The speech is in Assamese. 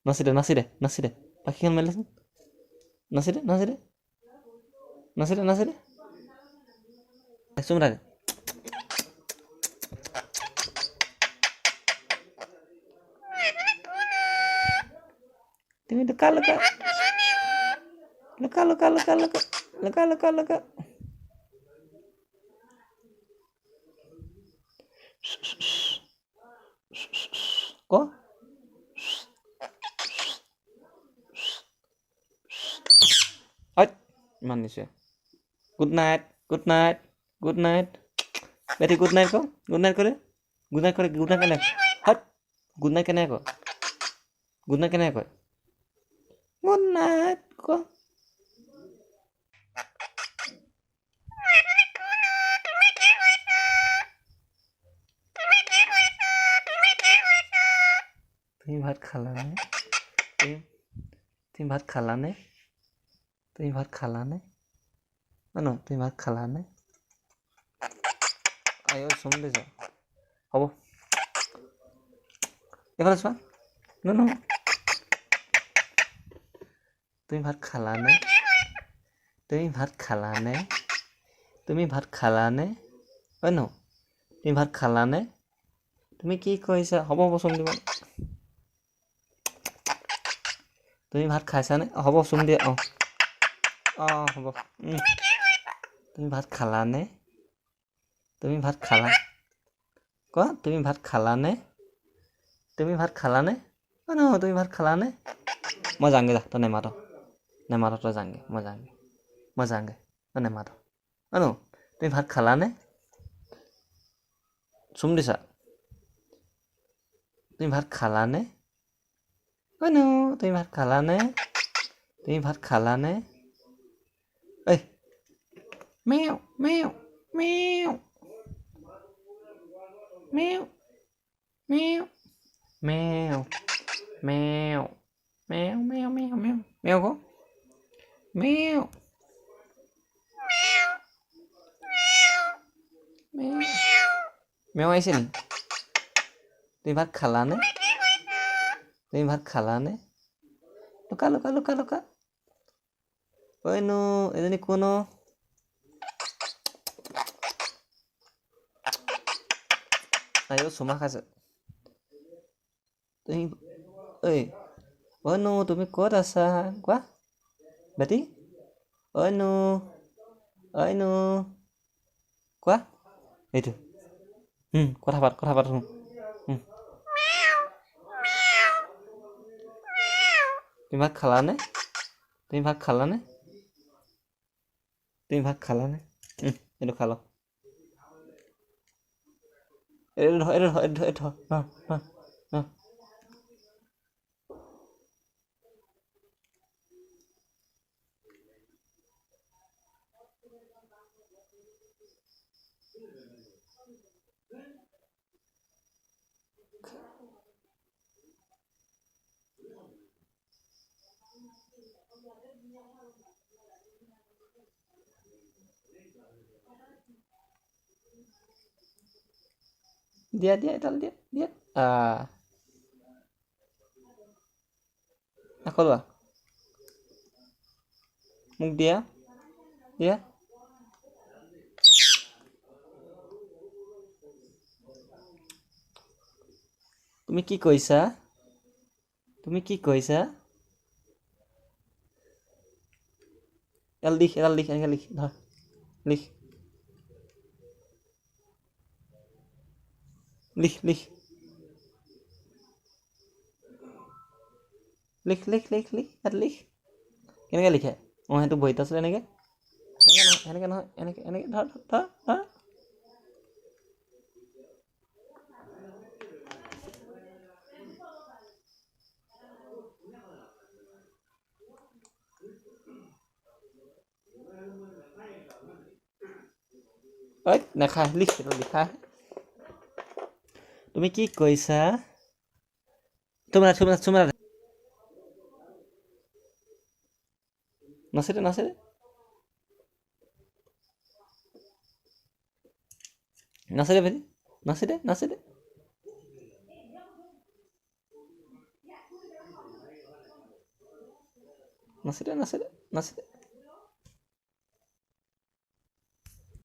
নাচি দে পাখিখন মেলিচোন নাচি দে চুমৰা দে তুমি লুকা লুকা লুকা লুকা লুকা লুকা লুকা লুকা লুকা ক ইমান দিছে good night good night good night বেটি গুড নাইট ক গুড নাইট কৰে গুড নাইট কৰে গুড নাইট কেনেকৈ হট গুড নাইট কেনেকৈ ক গুড নাইট কেনেকৈ কয় গুড নাইট ক তুমি ভাত খালানে তুমি ভাত খালানে তুমি ভাত খালানে ন তুমি ভাত খালানে আই চুম দে যা হ'ব এইফালে চোৱা ন তুমি ভাত খালানে তুমি ভাত খালানে তুমি ভাত খালানে হয় ন তুমি ভাত খালানে তুমি কি কৈছা হ'ব চুম দিব তুমি ভাত খাইছানে হ'ব চুম দিয়া হ'ব তুমি ভাত খালানে তুমি ভাত খালা কোৱা তুমি ভাত খালানে তুমি ভাত খালানে ন তুমি ভাত খালানে মই যাংগে যা তই নেমাত তই যাংগে মই যাংগে তই নেমাত ন তুমি ভাত খালানে চুম দিছা তুমি ভাত খালানে ন তুমি ভাত খালানে তুমি ভাত খালানে ঐ মেও মেও মেও মেও মেও মেও মেও মেও মেও মেও মেও মেও ক মেও মেও আহিছে নি তুমি ভাত খালানে তুমি ভাত খালানে লুকা লুকা লুকা লুকা ঐ নো এজনী কোন আইও চুমা খাইছে তুমি ঐ নো তুমি ক'ত আছা কোৱা বেটি ঐ নো কোৱা এইটো কথা পাত শুনো তুমি ভাত খালানে তুমি ভাত খালানে তুমি ভাত খালানে এইটো খালো এইটো দিয়া এডাল দিয়া আকৌ লোৱা মোক দিয়া তুমি কি কৈছা এডাল লিখ এনেকৈ লিখ ধৰ লিখ ইয়াত লিখ কেনেকৈ লিখে সেইটো বহীত আছিলে এনেকৈ নহয় এনেকৈ ধৰ ঐ নাখায় লিখ সেইটো লিখা তুমি কি কৈছা চুমৰা নাচি দে বেটি নাচি দে নাচি দে নাচি দে নাচি দে